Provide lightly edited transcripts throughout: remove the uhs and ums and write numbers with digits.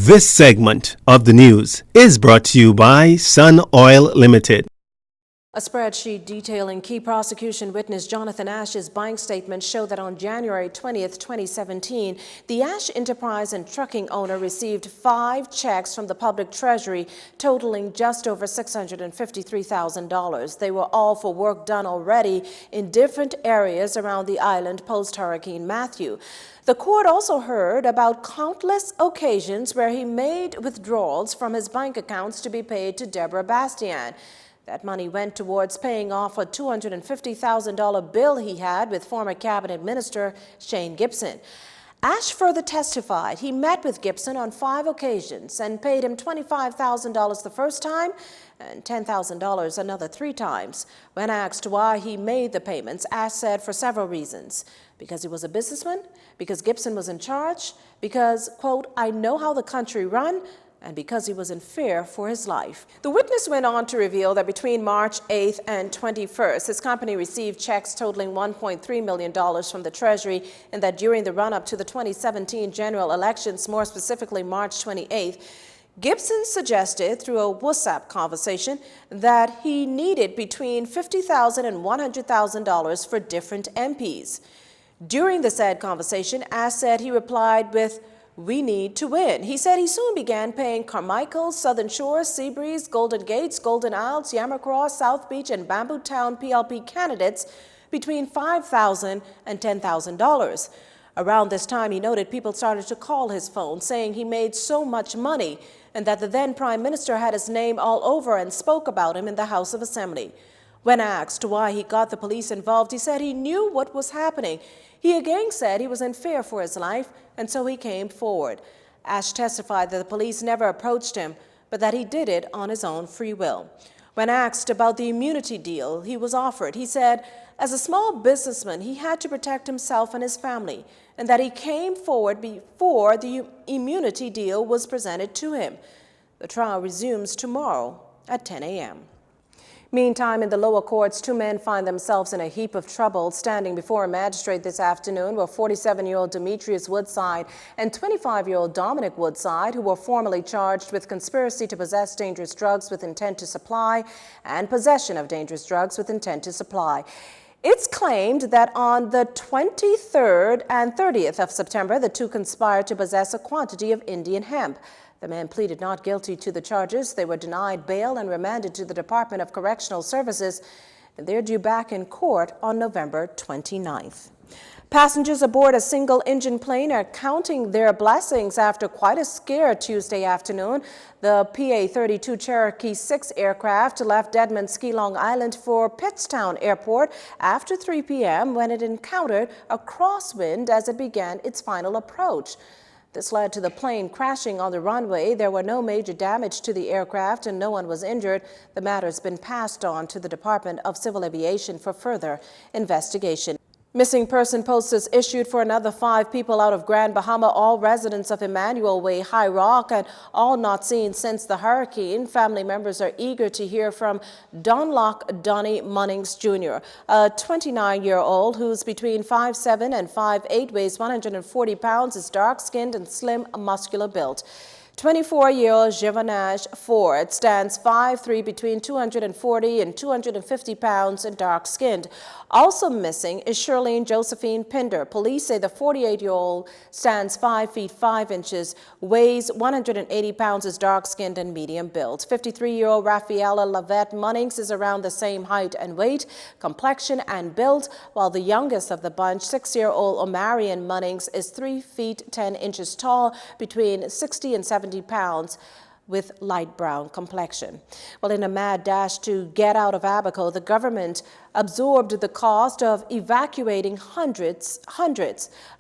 This segment of the news is brought to you by Sun Oil Limited. A spreadsheet detailing key prosecution witness Jonathan Ash's bank statements show that on January 20th, 2017, the Ash Enterprise and trucking owner received 5 checks from the public treasury totaling just over $653,000. They were all for work done already in different areas around the island post-Hurricane Matthew. The court also heard about countless occasions where he made withdrawals from his bank accounts to be paid to Deborah Bastian. That money went towards paying off a $250,000 bill he had with former cabinet minister Shane Gibson. Ash further testified he met with Gibson on 5 occasions and paid him $25,000 the first time and $10,000 another 3 times. When asked why he made the payments, Ash said for several reasons. Because he was a businessman, because Gibson was in charge, because, quote, I know how the country run, and because he was in fear for his life. The witness went on to reveal that between March 8th and 21st, his company received checks totaling $1.3 million from the Treasury, and that during the run-up to the 2017 general elections, more specifically March 28th, Gibson suggested through a WhatsApp conversation that he needed between $50,000 and $100,000 for different MPs. During the said conversation, Ash said he replied with, "We need to win." He said he soon began paying Carmichael, Southern Shore, Seabreeze, Golden Gates, Golden Isles, Yamacraw, South Beach, and Bamboo Town PLP candidates between $5,000 and $10,000. Around this time, he noted people started to call his phone saying he made so much money and that the then Prime Minister had his name all over and spoke about him in the House of Assembly. When asked why he got the police involved, he said he knew what was happening. He again said he was in fear for his life, and so he came forward. Ash testified that the police never approached him, but that he did it on his own free will. When asked about the immunity deal he was offered, he said, as a small businessman, he had to protect himself and his family, and that he came forward before the immunity deal was presented to him. The trial resumes tomorrow at 10 a.m. Meantime, in the lower courts, 2 men find themselves in a heap of trouble. Standing before a magistrate this afternoon were 47-year-old Demetrius Woodside and 25-year-old Dominic Woodside, who were formally charged with conspiracy to possess dangerous drugs with intent to supply and possession of dangerous drugs with intent to supply. It's claimed that on the 23rd and 30th of September, the 2 conspired to possess a quantity of Indian hemp. The men pleaded not guilty to the charges. They were denied bail and remanded to the Department of Correctional Services, and they're due back in court on November 29th. Passengers aboard a single-engine plane are counting their blessings after quite a scare Tuesday afternoon. The PA-32 Cherokee 6 aircraft left Deadman's Key, Long Island for Pittstown Airport after 3 p.m. when it encountered a crosswind as it began its final approach. This led to the plane crashing on the runway. There were no major damage to the aircraft and no one was injured. The matter has been passed on to the Department of Civil Aviation for further investigation. Missing person posters issued for another 5 people out of Grand Bahama, all residents of Emmanuel Way, High Rock, and all not seen since the hurricane. Family members are eager to hear from Donlock Donnie Munnings Jr., a 29-year-old who's between 5'7" and 5'8", weighs 140 pounds, is dark-skinned and slim, muscular built. 24-year-old Jcntvnews Ford stands 5'3", between 240 and 250 pounds and dark-skinned. Also missing is Shirlene Josephine Pinder. Police say the 48-year-old stands 5 feet 5 inches, weighs 180 pounds, is dark-skinned and medium built. 53-year-old Rafaela Lavette Munnings is around the same height and weight, complexion and build, while the youngest of the bunch, 6-year-old Omarion Munnings, is 3 feet 10 inches tall, between 60 and 70 pounds, with light brown complexion. Well, in a mad dash to get out of Abaco, the government absorbed the cost of evacuating hundreds,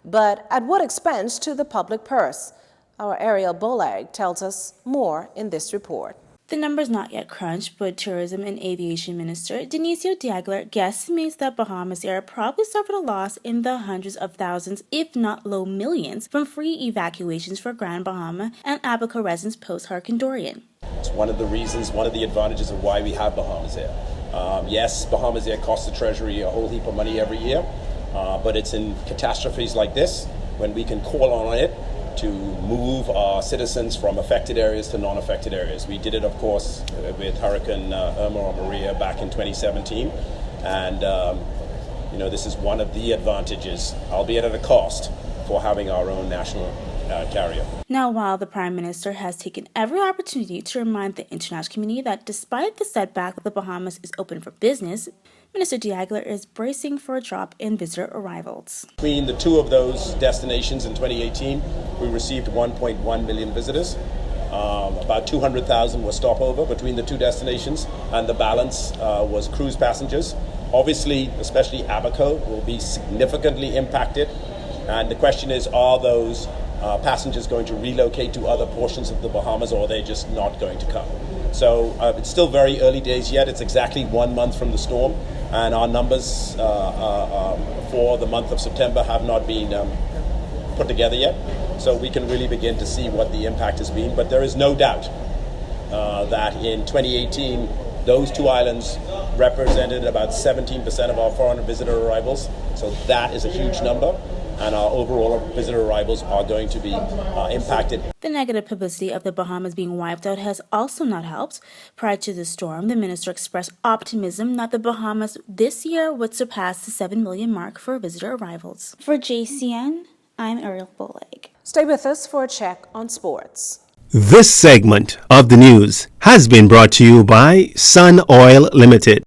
but at what expense to the public purse? Our Ariel Bolag tells us more in this report. The numbers not yet crunched, but Tourism and Aviation Minister Dionisio Diagler guesstimates that Bahamas Air probably suffered a loss in the hundreds of thousands, if not low millions, from free evacuations for Grand Bahama and Abaco residents post-Hurricane Dorian. It's one of the reasons, one of the advantages of why we have Bahamas Air. Yes, Bahamas Air costs the Treasury a whole heap of money every year, but it's in catastrophes like this when we can call on it to move our citizens from affected areas to non-affected areas. We did it, of course, with Hurricane Irma or Maria back in 2017, and this is one of the advantages, albeit at a cost, for having our own national carrier. Now, while the Prime Minister has taken every opportunity to remind the international community that despite the setback, the Bahamas is open for business, Minister Diagler is bracing for a drop in visitor arrivals. Between the two of those destinations in 2018, we received 1.1 million visitors. About 200,000 was stopover between the two destinations, and the balance was cruise passengers. Obviously, especially Abaco will be significantly impacted, and the question is, are those passengers going to relocate to other portions of the Bahamas, or are they just not going to come? So it's still very early days yet. It's exactly 1 month from the storm, and our numbers for the month of September have not been put together yet. So we can really begin to see what the impact has been. But there is no doubt that in 2018, those two islands represented about 17% of our foreign visitor arrivals. So that is a huge number. And our overall visitor arrivals are going to be impacted. The negative publicity of the Bahamas being wiped out has also not helped. Prior to the storm, the minister expressed optimism that the Bahamas this year would surpass the 7 million mark for visitor arrivals. For JCN, I'm Ariel Boleg. Stay with us for a check on sports. This segment of the news has been brought to you by Sun Oil Limited.